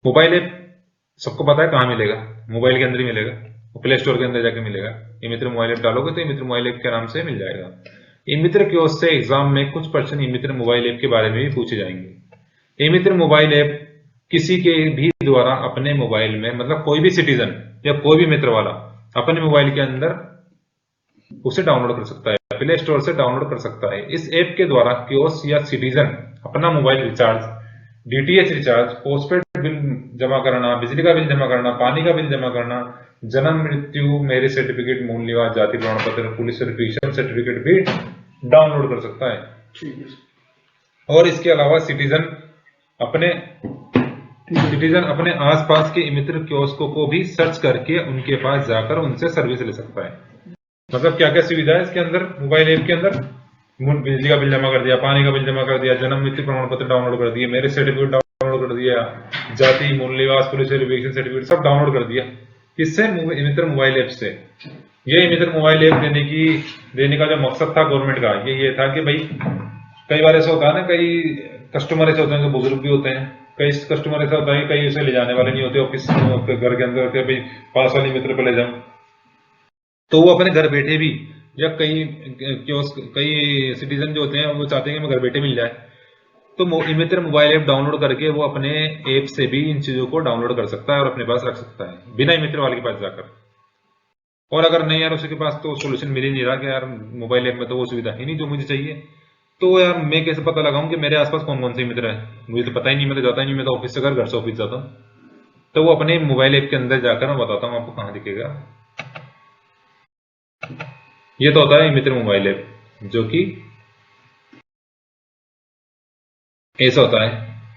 Mobile app सबको पता है कहाँ मिलेगा, मोबाइल के अंदर ही मिलेगा, प्ले स्टोर के अंदर जाके मिलेगा। ई मित्र मोबाइल ऐप डालोगे तो ई मित्र मोबाइल ऐप के नाम से मिल जाएगा। ई मित्र की ओर से एग्जाम में कुछ क्वेश्चन ई मित्र मोबाइल ऐप के बारे में भी पूछे जाएंगे। ई मित्र मोबाइल ऐप किसी के भी द्वारा अपने मोबाइल में, मतलब कोई भी सिटीजन या कोई भी मित्र वाला अपने मोबाइल के अंदर उसे डाउनलोड कर सकता है, प्ले स्टोर से डाउनलोड कर सकता है। इस ऐप के द्वारा कियोस्क या सिटीजन अपना mobile recharge, DTH recharge, postpaid bill जमा करना, बिजली का बिल जमा करना, पानी का बिल जमा करना, जन्म मृत्यु मैरिज सर्टिफिकेट, मूल निवास, जाति प्रमाण पत्र, पुलिस वेरिफिकेशन सर्टिफिकेट भी डाउनलोड कर सकता है। और इसके अलावा सिटीजन अपने आसपास के मित्र कियोस्कों को भी सर्च करके उनके पास जाकर उनसे सर्विस ले सकता है। मतलब क्या क्या सुविधा है इसके अंदर, मोबाइल ऐप के अंदर? बिजली का बिल जमा कर दिया, पानी का बिल जमा कर दिया, जन्म मृत्यु प्रमाण पत्र डाउनलोड कर दिया, मैरिज सर्टिफिकेट डाउनलोड कर दिया, जाति, मूल निवास, पुलिस वेरिफिकेशन सर्टिफिकेट सब डाउनलोड कर दिया। किससे? मित्र मोबाइल ऐप से। ये मित्र मोबाइल ऐप देने का जो मकसद था गवर्नमेंट का, ये था कि भाई कई बार ऐसा होता है ना, कई कस्टमर ऐसे होते हैं जो बुजुर्ग भी होते हैं, कई कस्टमर ऐसा होता है कई उसे ले जाने वाले नहीं होते ऑफिस घर के अंदर के, भाई पास वाले मित्र पे ले जाओ, तो वो अपने घर बैठे भी, या कई सिटीजन जो होते हैं वो चाहते हैं कि मैं घर बैठे मिल जाए, तो मित्र मोबाइल ऐप डाउनलोड करके वो अपने ऐप से भी इन चीजों को डाउनलोड कर सकता है और अपने पास रख सकता है बिना मित्र वाले के पास जाकर। और अगर नहीं यार उसके पास तो सोल्यूशन मिल ही नहीं रहा कि यार मोबाइल ऐप में तो वो सुविधा ही नहीं जो मुझे चाहिए, तो यार मैं कैसे पता लगाऊं कि मेरे आसपास कौन कौन से मित्र है? मुझे तो पता ही नहीं, मैं तो जाता ही नहीं, मैं तो ऑफिस से घर से ऑफिस जाता हूँ। तो वो अपने मोबाइल ऐप के अंदर जाकर मैं बताता हूँ आपको कहाँ दिखेगा। ये तो होता है मित्र मोबाइल ऐप, जो कि ऐसा होता है,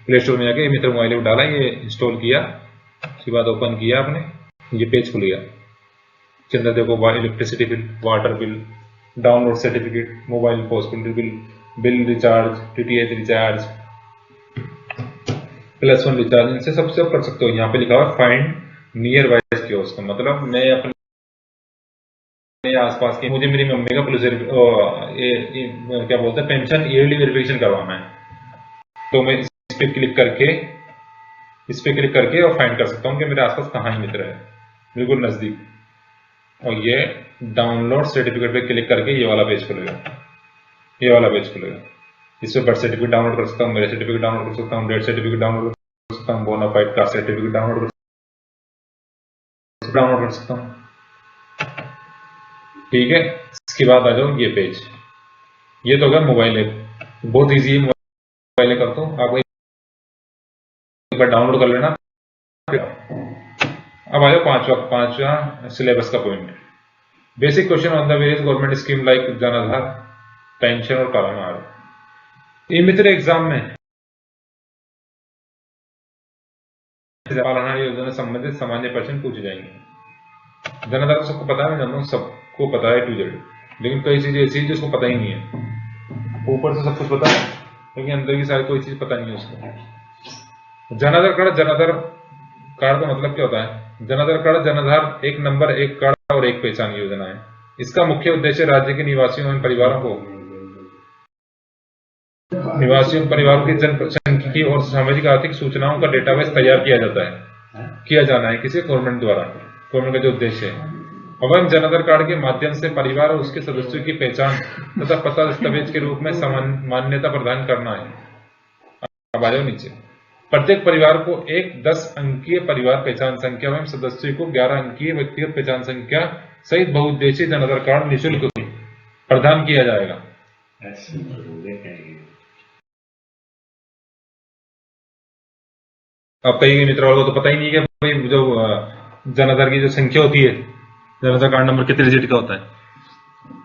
प्ले स्टोर में जाके मित्र मोबाइल ऐप डाला, ये इंस्टॉल किया, उसके बाद ओपन किया आपने, ये पेज खुल गया। इसके अंदर देखो electricity bill, water bill, download certificate, mobile postpaid bill, bill recharge, DTH recharge, +1 recharge, इनसे सबसे कर सकते हो। यहाँ पे लिखा हुआ फाइंड नियर बाय कियोस्क, मतलब मैं अपने आसपास के, मुझे मेरी मम्मी का पुलिस क्या बोलते हैं पेंशन ईयरली वेरिफिकेशन करवाना है, तो मैं इस पे क्लिक करके और फाइंड कर सकता हूँ कि मेरे आसपास कहाँ मित्र है, बिल्कुल नजदीक। और ये डाउनलोड सर्टिफिकेट पे क्लिक करके ये वाला पेज खुलेगा, इस पे बर्थ सर्टिफिकेट डाउनलोड कर सकता हूँ, मेरे सर्टिफिकेट डाउनलोड कर सकता हूँ, डेथ सर्टिफिकेट डाउनलोड कर सकता हूँ, बोनाफाइड कास्ट सर्टिफिकेट डाउनलोड कर सकता हूँ। ठीक है, इसके बाद आ जाओ ये पेज, ये तो होगा मोबाइल ऐप, बहुत ईजी है मोबाइल ऐप का, तो आपको एक बार डाउनलोड कर लेना। अब आ जाओ पांचवा सिलेबस का point, basic question on the various government scheme like Jan Aadhaar, pension और काला नाम। ये मित्र एग्जाम में पालना योजना से संबंधित सामान्य प्रश्न पूछे जाएंगे। जन आधार तो सबको पता है, मैं जानता हूँ सबको पता है टू जेड, लेकिन कई चीजें ऐसी है जिसको पता ही नहीं है। ऊपर से सब कुछ पता है लेकिन अंदर की सारी कोई चीज पता नहीं है उसको। जन आधार कार्ड का मतलब क्या होता है? जन आधार कार्ड, जन आधार एक नंबर, एक कार्ड और एक पहचान योजना है। इसका मुख्य उद्देश्य राज्य के निवासियों एवं परिवारों की जनसांख्यिकी और सामाजिक आर्थिक सूचनाओं का डेटाबेस तैयार किया जाना है किसी गवर्नमेंट द्वारा। गवर्नमेंट का जो उद्देश्य है, एवं जन आधार कार्ड के माध्यम से परिवार और उसके सदस्यों की पहचान तथा पता दस्तावेज के रूप में मान्यता प्रदान करना है। अब आ जाओ नीचे, प्रत्येक परिवार को एक 10 अंकीय परिवार पहचान संख्या एवं सदस्यों को 11 अंकीय व्यक्तिगत पहचान संख्या सहित बहुउद्देशीय जन आधार कार्ड निःशुल्क प्रदान किया जाएगा। अब कई मित्र वालों को तो पता ही नहीं है कि भाई जो जन आधार की जो संख्या होती है, जन आधार कार्ड नंबर कितने डिजिट का होता है।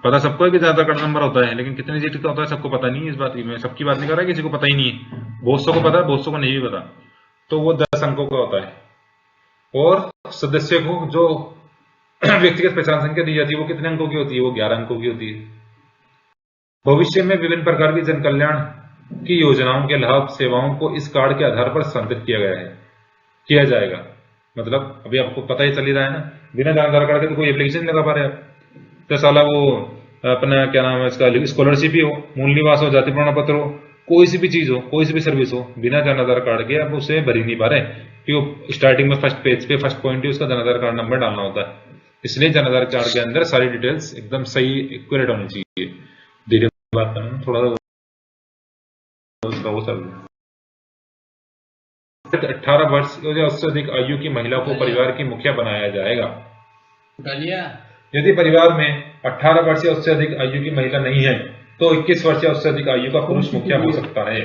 पता सबको है कि जन आधार कार्ड नंबर होता है, लेकिन कितने डिजिट का होता है सबको पता नहीं है। इस बात की मैं सबकी बात नहीं कर रहा, किसी को पता ही नहीं है, बहुत सौ को पता है, बहुत सौ को नहीं भी पता। तो वो 10 अंकों का होता है, और सदस्य को जो व्यक्तिगत पहचान संख्या दी जाती है वो कितने अंकों की होती है? वो 11 अंकों की होती है। भविष्य में विभिन्न प्रकार की जन कल्याण की योजनाओं के लाभ सेवाओं को इस कार्ड के आधार पर स्थानांतरित किया जाएगा। मतलब अभी आपको पता ही चल ही रहा है ना, बिना आधार कार्ड के तो कोई एप्लीकेशन नहीं लगा पा रहे आप। तो साला वो अपना क्या नाम है इसका, स्कॉलरशिप ही हो, मूल निवास हो, जाति प्रमाण पत्र हो, कोई सी भी चीज हो, कोई सी भी सर्विस हो, बिना जन आधार कार्ड के आप उसे भर ही नहीं पा रहे, क्योंकि स्टार्टिंग में फर्स्ट पेज पे फर्स्ट पॉइंट ही उसका जन आधार कार्ड नंबर डालना होता है। इसलिए जन आधार कार्ड के अंदर सारी डिटेल्स एकदम सही एक्यूरेट होनी चाहिए। धीरे बात करना, थोड़ा उसका वो चल रहा है। 18 वर्ष या उससे अधिक आयु की महिला को परिवार की मुखिया बनाया जाएगा। यदि परिवार में 18 वर्ष या उससे अधिक आयु की महिला नहीं है तो 21 वर्ष या उससे अधिक आयु का पुरुष मुखिया हो सकता है।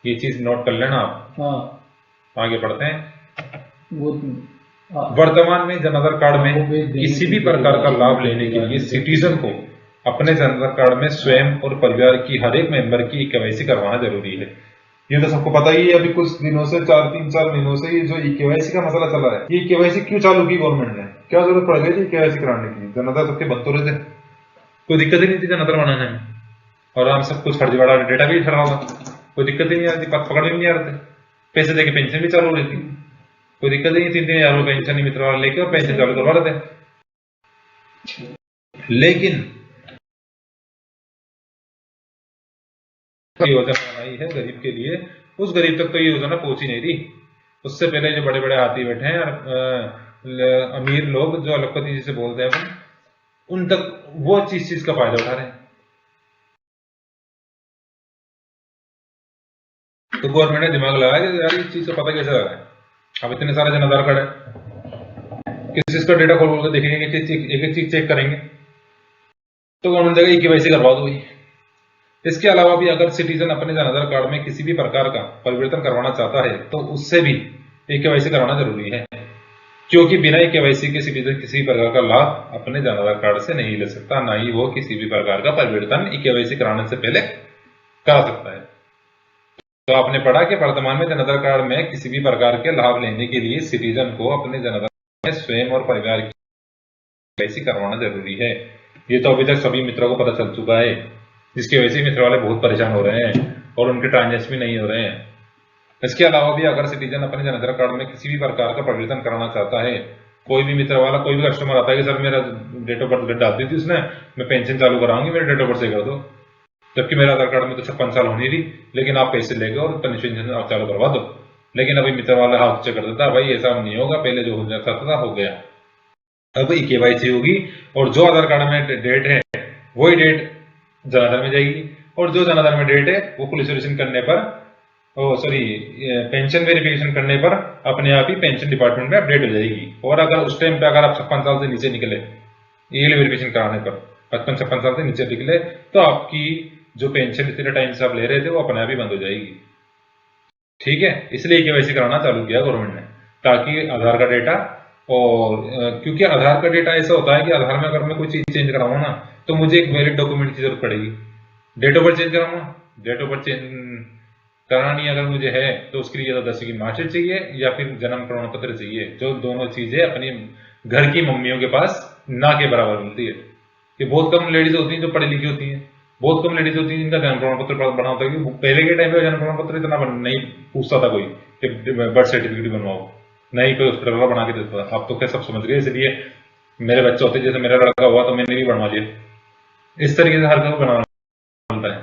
ये चीज नोट कर लेना आप। आगे बढ़ते हैं। वर्तमान में जन आधार कार्ड में किसी भी प्रकार का लाभ लेने के लिए सिटीजन को अपने जन आधार कार्ड में स्वयं और परिवार की हर एक मेंबर की केवाईसी करवाना जरूरी है। ये तो सबको पता ही है। अभी कुछ दिनों से 3-4 महीनों से ये जो केवाईसी का मसला चला है, ये केवाईसी क्यों चालू की गवर्नमेंट ने? क्या जरूरत पड़ गई थी केवाईसी कराने की? जन आधार सबके बंद तो रहे थे, कोई दिक्कत ही नहीं थी जन आधार बनाने में, और हम सब कुछ फर्जीवाड़ा डेटा भी ठहरा होगा, कोई दिक्कत ही नहीं आती, पकड़ भी नहीं आ रहे थे। पैसे देके पेंशन भी चालू हो रही थी, कोई दिक्कत ही नहीं। 3-3 हजार पेंशन ही मित्र वाला लेके और पेंशन चालू करवा रहे थे। लेकिन योजना बनाई है गरीब के लिए, उस गरीब तक तो ये योजना पहुंची नहीं थी। उससे पहले जो बड़े बड़े हाथी बैठे हैं और अमीर लोग जो अलगपति जिसे बोलते हैं, उन तक वो चीज का फायदा उठा रहे हैं। तो गवर्नमेंट ने दिमाग लगाया कि यार इस चीज का पता कैसे लगा है। अब इतने सारे जन आधार कार्ड है, किस चीज का डेटा खोल खोल के देखेंगे, एक एक चीज चेक करेंगे, तो गवर्नमेंट देगा केवाईसी करवा दो। इसके अलावा भी अगर सिटीजन अपने जन आधार कार्ड में किसी भी प्रकार का परिवर्तन करवाना चाहता है तो उससे भी केवाईसी करवाना जरूरी है, क्योंकि बिना केवाईसी के सिटीजन किसी प्रकार का लाभ अपने जन आधार कार्ड से नहीं ले सकता, ना ही वो किसी भी प्रकार का परिवर्तन केवाईसी कराने से पहले करा सकता है। तो आपने पढ़ा कि वर्तमान में जन आधार कार्ड में किसी भी प्रकार के लाभ लेने के लिए सिटीजन को अपने जन आधार कार्ड में स्वयं और परिवार की केवाईसी करवाना जरूरी है। ये तो अभी तक सभी मित्रों को पता चल चुका है, जिसकी वजह से मित्र वाले बहुत परेशान हो रहे हैं और उनके ट्रांजेक्शन भी नहीं हो रहे हैं। इसके अलावा भी अगर सिटीजन अपने जन आधार कार्ड में किसी भी प्रकार का परिवर्तन कराना चाहता है, कोई भी मित्र वाला, कोई भी कस्टमर आता है कि सर मेरा डेट ऑफ बर्थ डाल दी थी उसने, मैं पेंशन चालू कराऊंगी, मेरे डेट ऑफ बर्थ से कर दो, जबकि मेरा आधार कार्ड में तो 56 साल होनी थी, लेकिन आप पैसे लेके और पेंशन आप चालू करवा दो। लेकिन अभी मित्र वाला हाथ से कर देता, भाई ऐसा नहीं होगा, पहले जो हो जाता था हो गया, अब केवाईसी होगी और जो आधार कार्ड में डेट है वही डेट जन आधार में जाएगी, और जो जन आधार में डेट है वो पुलिस वेरिफिकेशन करने पर, पेंशन वेरिफिकेशन करने पर अपने आप ही पेंशन डिपार्टमेंट में अपडेट हो जाएगी। और अगर उस टाइम पे अगर आप 56 साल से नीचे निकले, ये वेरिफिकेशन कराने पर 55-56 साल से नीचे निकले, तो आपकी जो पेंशन इतने टाइम से आप ले रहे थे वो अपने आप ही बंद हो जाएगी। ठीक है, इसलिए केवाईसी कराना चालू किया गवर्नमेंट ने, ताकि आधार का डेटा, और क्योंकि आधार का डेटा ऐसा होता है कि आधार में अगर मैं कोई चीज चेंज कराऊंगा ना, तो मुझे एक वैलिड डॉक्यूमेंट की जरूरत पड़ेगी। डेट ऑफ बर्थ चेंज कराऊंगा, डेट ऑफ बर्थ चेंज करानी अगर मुझे है तो उसके लिए या तो 10वीं की मार्कशीट चाहिए या फिर जन्म प्रमाण पत्र चाहिए, जो दोनों चीजें अपनी घर की मम्मियों के पास ना के बराबर मिलती है। कि बहुत कम लेडीज होती हैं जो पढ़ी लिखी होती हैं, बहुत कम लेडीज होती हैं जिनका जन्म प्रमाण पत्र बना होता है। पहले के टाइम पे जन्म प्रमाण पत्र इतना नहीं पूछता था कोई कि बर्थ सर्टिफिकेट बनवाओ, नहीं कोई हॉस्पिटल वाला बना के देता था। अब तो क्या सब समझ गए, इसलिए मेरे बच्चे होते, जैसे मेरा लड़का हुआ तो मैंने भी बनवा लिया, इस तरीके से हर कोई बनवाना होता है।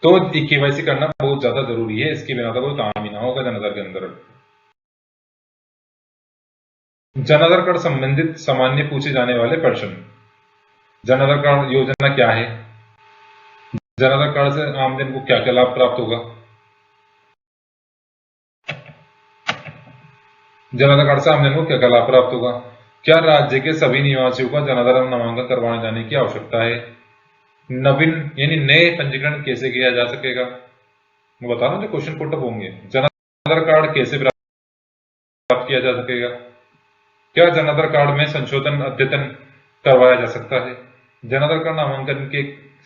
तो केवाईसी करना बहुत ज्यादा जरूरी है, इसके बिना तो कोई काम ही ना होगा जन आधार के अंदर। जन आधार कार्ड संबंधित सामान्य पूछे जाने वाले प्रश्न। जन आधार कार्ड योजना क्या है? जन आधार कार्ड से आमजन को क्या क्या लाभ प्राप्त होगा? जन आधार कार्ड से आमजन को क्या क्या लाभ प्राप्त होगा? क्या राज्य के सभी निवासियों का जन आधार नामांकन करवाने जाने की आवश्यकता है? नवीन यानी नए पंजीकरण कैसे किया जा सकेगा? मैं बता रहा हूं जो क्वेश्चन पुट अप होंगे। जन आधार कार्ड कैसे प्राप्त किया जा सकेगा? क्या जन आधार कार्ड में संशोधन अद्यतन करवाया जा सकता है? जन आधार कार्ड नामांकन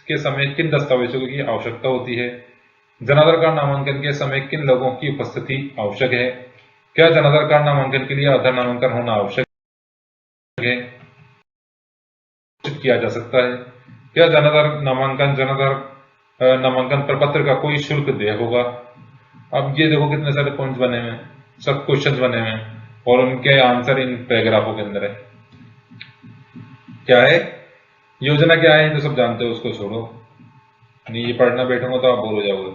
के समय किन दस्तावेजों की आवश्यकता होती है? जन आधार कार्ड नामांकन के समय किन लोगों की उपस्थिति आवश्यक है? क्या जन आधार कार्ड नामांकन के लिए आधार नामांकन होना आवश्यक है? किया जा सकता है? क्या जन आधार नामांकन प्रपत्र का कोई शुल्क देय होगा? अब ये देखो कितने सारे पॉइंट्स बने हुए हैं, सब क्वेश्चंस बने हुए हैं और उनके आंसर इन पैराग्राफों के अंदर है। क्या है योजना, क्या है तो सब जानते हो, उसको छोड़ो। नहीं, ये पढ़ना बैठूंगा तो आप बोर हो जाओगे।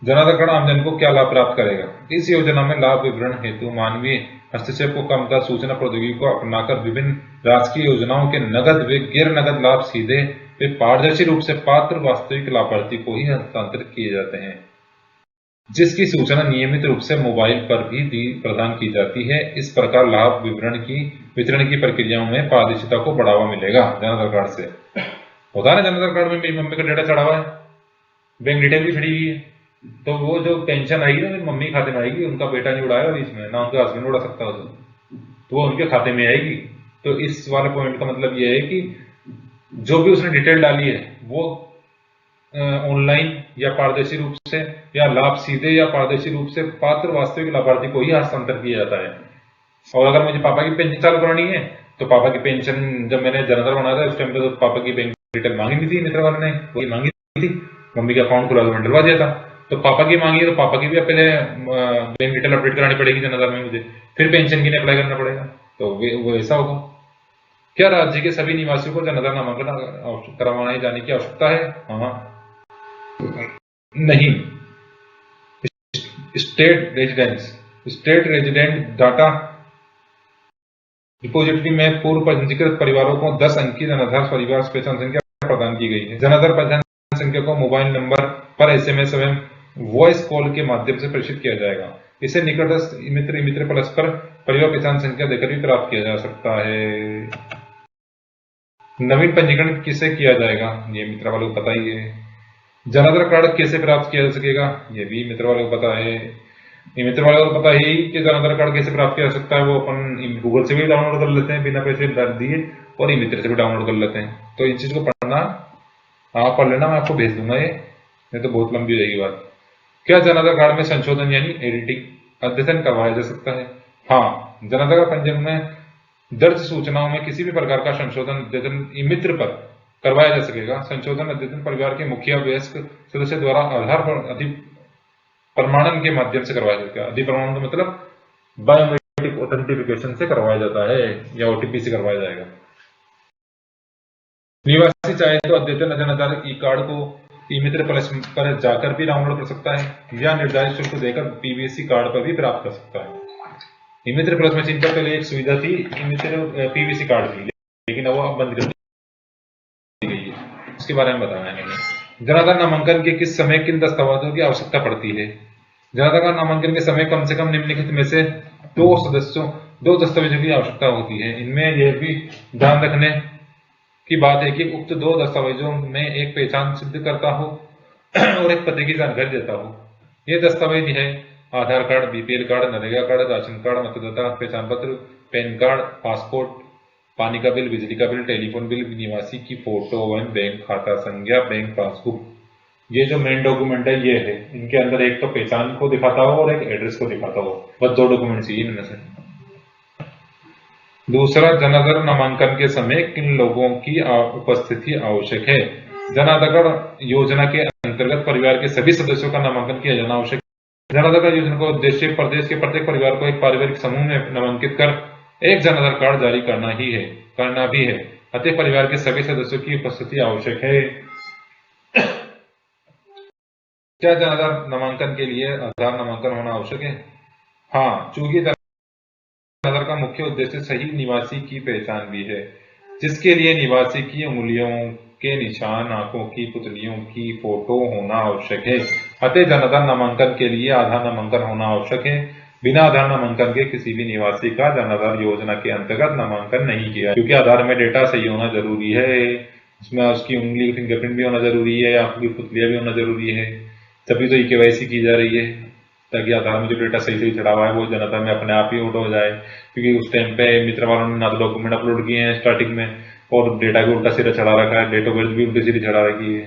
जनाधारकरण आमजन को क्या लाभ प्राप्त करेगा? इस योजना में लाभ विवरण हेतु मानवीय हस्तक्षेप को कम कर सूचना प्रौद्योगिकी को अपनाकर विभिन्न राजकीय योजनाओं के नगद व गैर नगद लाभ सीधे वे पारदर्शी रूप से पात्र वास्तविक लाभार्थी को ही हस्तांतरित किए जाते हैं, जिसकी सूचना नियमित रूप से मोबाइल पर भी प्रदान की जाती है। इस प्रकार लाभ वितरण की प्रक्रियाओं में पारदर्शिता को बढ़ावा मिलेगा। जनाधार कार्ड से होता है ना, जनाधार कार्ड में मेरी मम्मी का डेटा चढ़ा हुआ है, बैंक डिटेल भी चढ़ी हुई है, तो वो जो पेंशन आएगी ना मेरी मम्मी खाते में आएगी, उनका बेटा नहीं उड़ाएगा बीच में, ना उनका हस्बैंड उड़ा सकता उसे, तो वो उनके खाते में आएगी। तो इस वाले पॉइंट का मतलब ये है कि जो भी उसने डिटेल डाली है वो ऑनलाइन या पारदर्शी रूप से या लाभ सीधे या पारदर्शी रूप से पात्र वास्तविक लाभार्थी को ही हस्तांतर किया जाता है। और अगर मुझे पापा की पेंशन चालू करानी है तो पापा की पेंशन जब मैंने जनाधार बनाया था उस टाइम पे तो पापा की बैंक डिटेल मांगी नहीं थी, मित्र वाले ने वही मांगी थी, मम्मी का अकाउंट खुला तो मैंने डलवा दिया था। तो पापा की मांगी है तो पापा की भी पहले बैंक डिटेल अपडेट करानी पड़ेगी जनाधार में मुझे, फिर पेंशन के लिए अप्लाई करना पड़ेगा। तो वो ऐसा होगा। क्या राज्य के सभी निवासियों को जनाधार नामांकन करवाने जाने की आवश्यकता है? हाँ, नहीं। स्टेट रेजिडेंट डाटा रिपोजिटरी में पूर्व पंजीकृत परिवारों को 10 अंक की जनाधार परिवार पहचान संख्या प्रदान की गई है। जनाधार पहचान संख्या को मोबाइल नंबर पर एसएमएस एवं वॉइस कॉल के माध्यम से प्रेषित किया जाएगा। इसे निकटस्थ मित्र परस्पर परिवार पहचान संख्या देकर भी प्राप्त किया जा सकता है। नवीन पंजीकरण किसे किया जाएगा? ये मित्र वालों को पता ही है। जनाधार कार्ड कैसे प्राप्त किया जा सकेगा? ये भी मित्र वालों को पता है। ये मित्र वालों को पता है कि जनाधार कार्ड कैसे प्राप्त किया जा सकता है, वो अपन गूगल से भी डाउनलोड कर लेते हैं बिना पैसे डाल दिए, और ई मित्र से भी डाउनलोड कर लेते हैं। तो इन चीज को पढ़ना, आप पढ़ लेना, मैं आपको भेज दूंगा ये, नहीं तो बहुत लंबी हो जाएगी बात। क्या जनाधार कार्ड में संशोधन यानी एडिटिंग अद्यतन करवाया जा सकता है? हाँ, जनाधार पंजीयन में दर्ज सूचनाओं में किसी भी प्रकार का संशोधन अद्यतन ई मित्र पर करवाया जा सकेगा। संशोधन अद्यतन परिवार के मुखिया वयस्क सदस्य द्वारा आधार पर प्रमाणन के माध्यम से करवाया जाता है। अधिप्रमाणन का मतलब बायोमेट्रिक ऑथेंटिफिकेशन से करवाया जाता है या ओटीपी से करवाया जाएगा। निवासी चाहे तो अद्यतन जनाधार ई कार्ड को ई मित्र प्लस पर जाकर भी डाउनलोड कर सकता है या निर्धारित शुल्क देकर पीवीसी कार्ड पर भी प्राप्त कर सकता है। ई मित्र प्लस मशीन पर पहले एक सुविधा थी, ई मित्र पीवीसी कार्ड थी, लेकिन वो अब बंद कर दी गई है। उसके बारे में बताया मैंने। जनाधार नामांकन के किस समय किन दस्तावेजों की आवश्यकता पड़ती है? जनाधार नामांकन के समय कम से कम निम्नलिखित में से दो दस्तावेजों की आवश्यकता होती है। इनमें यह भी ध्यान रखने की बात है कि उक्त दो दस्तावेजों में एक पहचान सिद्ध करता हो और एक पते की जानकारी देता हो। ये दस्तावेज है Aadhaar card, BPL card, NREGA card, ration card, मतदाता पहचान पत्र, पैन कार्ड, पासपोर्ट, पानी का बिल, बिजली का बिल, टेलीफोन बिल, निवासी की फोटो एवं बैंक खाता संख्या, बैंक पासबुक। ये जो मेन डॉक्यूमेंट है ये है। इनके अंदर एक तो पहचान को दिखाता हो और एक एड्रेस को दिखाता हो, बस दो डॉक्यूमेंट चाहिए इनमें से। दूसरा, जनाधार नामांकन के समय किन लोगों की उपस्थिति आवश्यक है? जनाधार योजना के अंतर्गत परिवार के सभी सदस्यों का नामांकन किया जाना आवश्यक है। जनाधार योजना का उद्देश्य प्रदेश के प्रत्येक परिवार को एक पारिवारिक समूह में नामांकित कर एक जनाधार कार्ड जारी करना भी है। अतः परिवार के सभी सदस्यों की उपस्थिति आवश्यक है। क्या जनाधार नामांकन के लिए आधार नामांकन होना आवश्यक है? हाँ, चूंकि जनाधार का मुख्य उद्देश्य सही निवासी की पहचान भी है, जिसके लिए निवासी की उंगलियों के निशान, आंखों की पुतलियों की फोटो होना आवश्यक है। अतः जनाधार नामांकन के लिए आधार नामांकन होना आवश्यक है। बिना आधार नामांकन के किसी भी निवासी का जनाधार योजना के अंतर्गत नामांकन नहीं किया, क्योंकि आधार में डेटा सही होना जरूरी है। उसमें उसकी उंगली फिंगरप्रिंट भी होना जरूरी है, आंखों की पुतलियां भी होना जरूरी है, तभी तो केवाईसी की जा रही है, ताकि आधार में जो डेटा सही चढ़ा हुआ है वो जनाधार में अपने आप ही उल्टा हो जाए। क्योंकि उस टाइम पे मित्र वालों ने ना तो डॉक्यूमेंट अपलोड किए हैं स्टार्टिंग में, और डेटा भी उल्टा सिरा चढ़ा रखा है, डेट ऑफ बर्थ भी उल्टी सीधी चढ़ा रखी है।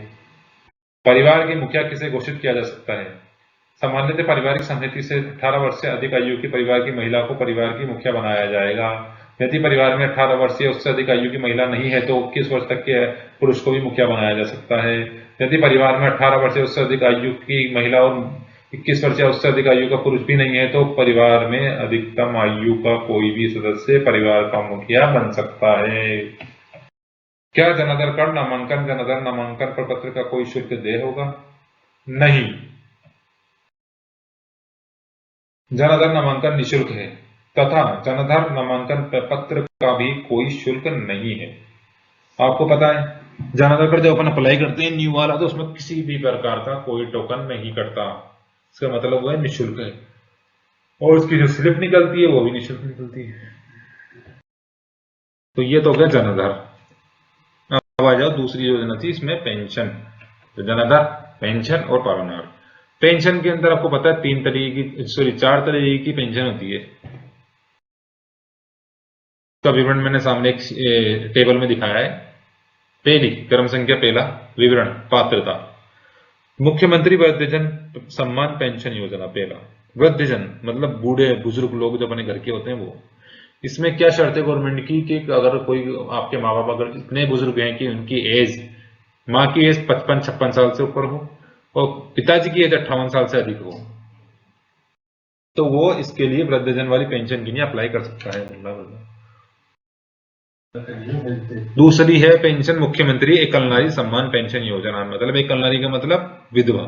परिवार के मुखिया किसे घोषित किया जा सकता है? सामान्यतः पारिवारिक समिति से 18 वर्ष से अधिक आयु की परिवार की महिला को परिवार की मुखिया बनाया जाएगा। यदि परिवार में 18 वर्ष या उससे अधिक आयु की महिला नहीं है तो 21 वर्ष तक के पुरुष को भी मुखिया बनाया जा सकता है। यदि परिवार में 18 वर्ष या उससे अधिक आयु की महिला और 21 वर्ष या उससे अधिक आयु का पुरुष भी नहीं है तो परिवार में अधिकतम आयु का कोई भी सदस्य परिवार का मुखिया बन सकता है। क्या जनाधार कार्ड नामांकन जनाधार नामांकन प्रपत्र का कोई शुल्क देय होगा? नहीं, जनाधार नामांकन निःशुल्क है तथा जनाधार नामांकन प्रपत्र का भी कोई शुल्क नहीं है। आपको पता है जनाधार कार्ड जब अपन अप्लाई करते हैं न्यू वाला, तो उसमें किसी भी प्रकार का कोई टोकन नहीं कटता। इसका मतलब वो है निःशुल्क है, और उसकी जो स्लिप निकलती है वो भी निःशुल्क निकलती है। तो ये तो हो गया जनाधार। अब आ जाओ दूसरी योजना थी इसमें पेंशन। तो जनाधार, पेंशन और पावनार। पेंशन के अंदर आपको पता है तीन तरीके की, सॉरी, चार तरीके की पेंशन होती है। का विवरण मैंने सामने एक टेबल में दिखाया है। पहली क्रम संख्या पहला विवरण पात्रता, मुख्यमंत्री वृद्धजन सम्मान पेंशन योजना। पहला वृद्धजन मतलब बूढ़े बुजुर्ग लोग जो अपने घर के होते हैं वो। इसमें क्या शर्त है गवर्नमेंट की कि अगर कोई आपके माँ बाप अगर इतने बुजुर्ग हैं कि उनकी एज, माँ की एज 55-56 साल से ऊपर हो और पिताजी की एज 58 साल से अधिक हो, तो वो इसके लिए वृद्धजन वाली पेंशन के लिए अप्लाई कर सकता है। दूसरी है पेंशन मुख्यमंत्री एकल नारी सम्मान पेंशन योजना। मतलब एकल नारी का मतलब विधवा,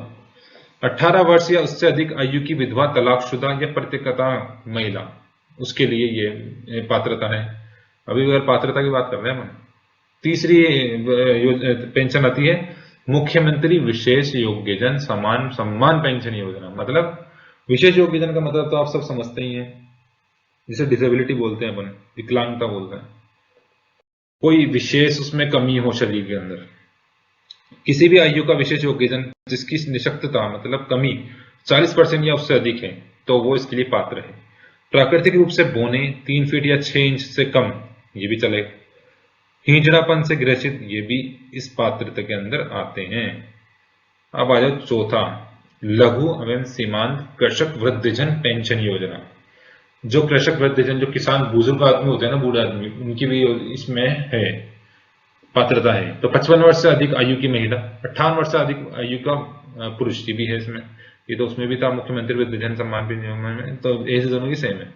18 वर्ष या उससे अधिक आयु की विधवा, तलाकशुदा या परित्यक्ता महिला, उसके लिए ये पात्रता है। अभी अगर पात्रता की बात कर रहे हैं हम। तीसरी पेंशन आती है मुख्यमंत्री विशेष योग्यजन समान सम्मान पेंशन योजना। मतलब विशेष योग्यजन का मतलब तो आप सब समझते ही हैं, जिसे डिसेबिलिटी बोलते हैं अपन, विकलांगता बोलते हैं। कोई विशेष उसमें कमी हो शरीर के अंदर, किसी भी आयु का विशेष योग्यजन जिसकी निशक्तता मतलब कमी 40% या उससे अधिक है, तो वो इसके लिए पात्र है। प्राकृतिक रूप से बौने 3 फीट या 6 इंच से कम, ये भी चलेगा। हिजड़ापन से ग्रसित, ये भी इस पात्रता के अंदर आते हैं। अब आ जाओ चौथा, लघु एवं सीमांत कृषक वृद्धजन पेंशन योजना। जो कृषक वृद्धजन, जो किसान बुजुर्ग आदमी होते हैं ना, बूढ़े आदमी, उनकी भी इसमें है, पात्रता है। तो 55 वर्ष से अधिक आयु की महिला, 58 वर्ष से अधिक आयु का पुरुष भी है इसमें। ये तो उसमें भी था मुख्यमंत्री वृद्धजन सम्मान में, तो एज दोनों की सेम है।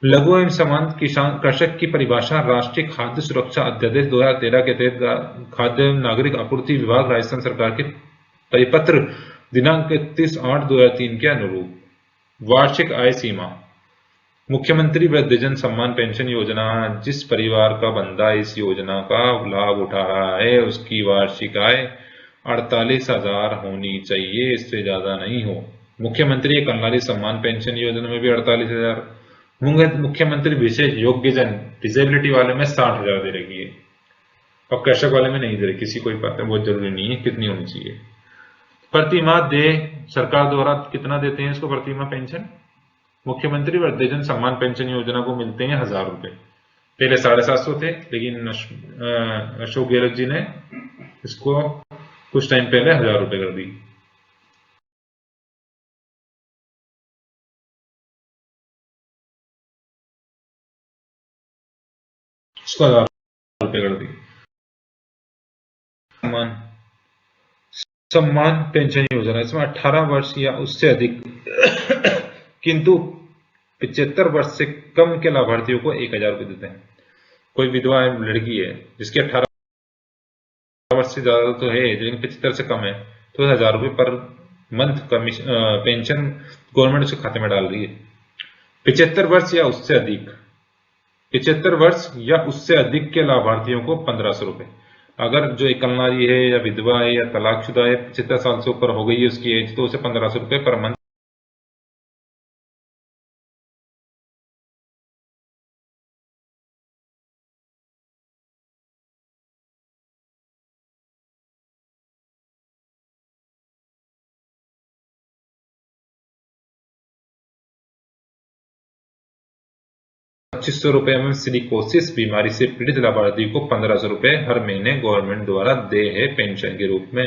लघु एवं सीमांत किसान कृषक की परिभाषा राष्ट्रीय खाद्य सुरक्षा अध्यादेश 2013 के तहत खाद्य एवं नागरिक आपूर्ति विभाग राजस्थान सरकार के परिपत्र दिनांक 31/8/2003 के अनुरूप। वार्षिक आय सीमा, मुख्यमंत्री वृद्धजन सम्मान पेंशन योजना, जिस परिवार का बंदा इस योजना का लाभ उठा रहा है उसकी वार्षिक आय 48,000 होनी चाहिए, इससे ज्यादा नहीं हो। मुख्यमंत्री कल्याण सम्मान पेंशन योजना में भी 48,000। मुख्यमंत्री विशेष योग्यजन डिसेबिलिटी वाले में 60,000 दे रखी है, और कृषक वाले में नहीं दे रही। किसी कोई बात है, बहुत जरूरी नहीं है कितनी होनी चाहिए। प्रतिमाह दे सरकार द्वारा कितना देते हैं इसको प्रतिमाह पेंशन? मुख्यमंत्री वृद्धजन सम्मान पेंशन योजना को मिलते हैं 1,000 रुपए। पहले 750 थे, लेकिन अशोक गहलोत जी ने इसको कुछ टाइम पहले 1,000 रुपए कर दी। इसको 1,000 रुपए कर दी। सम्मान सम्मान पेंशन योजना, इसमें 18 वर्ष या उससे अधिक किंतु 75 वर्ष से कम के लाभार्थियों को 1,000 रुपए देते हैं। कोई विधवा लड़की है जिसकी 18 वर्ष से ज्यादा तो है, लेकिन 75 से कम है, तो 1,000 रुपए पर मंथ पेंशन गवर्नमेंट उसके खाते में डाल रही है। 75 वर्ष या उससे अधिक, 75 वर्ष या उससे अधिक के लाभार्थियों को 1,500 रुपए। अगर जो एक कलनारी है या विधवा है या तलाकशुदा है, 75 साल से ऊपर हो गई है उसकी एज, तो उसे 1,500 रुपए पर मंथ ₹2,500 में सिलिकोसिस बीमारी से पीड़ित लाभार्थी को 1,500 रुपए हर महीने गवर्नमेंट द्वारा दे है पेंशन के रूप में।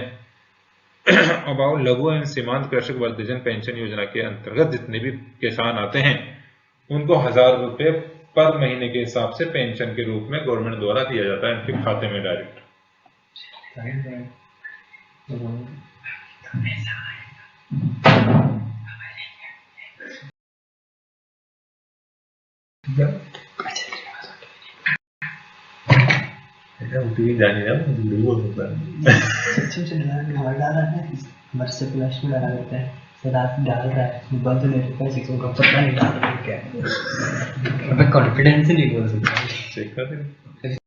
अब आओ लघु एवं सीमांत कृषक वृद्धजन पेंशन योजना के अंतर्गत जितने भी किसान आते हैं उनको 1,000 रुपए पर महीने के हिसाब से पेंशन के रूप में गवर्नमेंट द्वारा दिया जाता है उनके खाते में डायरेक्ट। ओटीपी जाने ना झूठ बोल सकता है। सचिन से घर डाला है, हमारे से फ्लैश में डाला करता है, तो रात डाल रहा है, बंद नहीं रहता है, सिक्सों का पता नहीं डाल रहा है क्या। मैं कॉन्फिडेंस नहीं बोल सकता। चेक कर दे।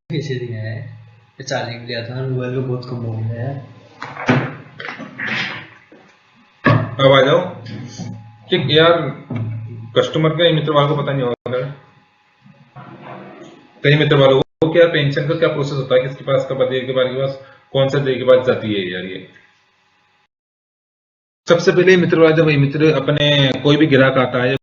पैसे दिए हैं, चार्जिंग लिया था मोबाइल को, बहुत कम हो गया है। अब आ जाओ कि यार कस्टमर का मित्र वालों को पता नहीं होगा, कई मित्र वालों को क्या पेंशन का क्या प्रोसेस होता है, किसके पास कब देर के बाद के पास कौन सा देर के बाद जाती है यार। ये सबसे पहले मित्र वाला जब मित्र अपने कोई भी ग्राहक आता है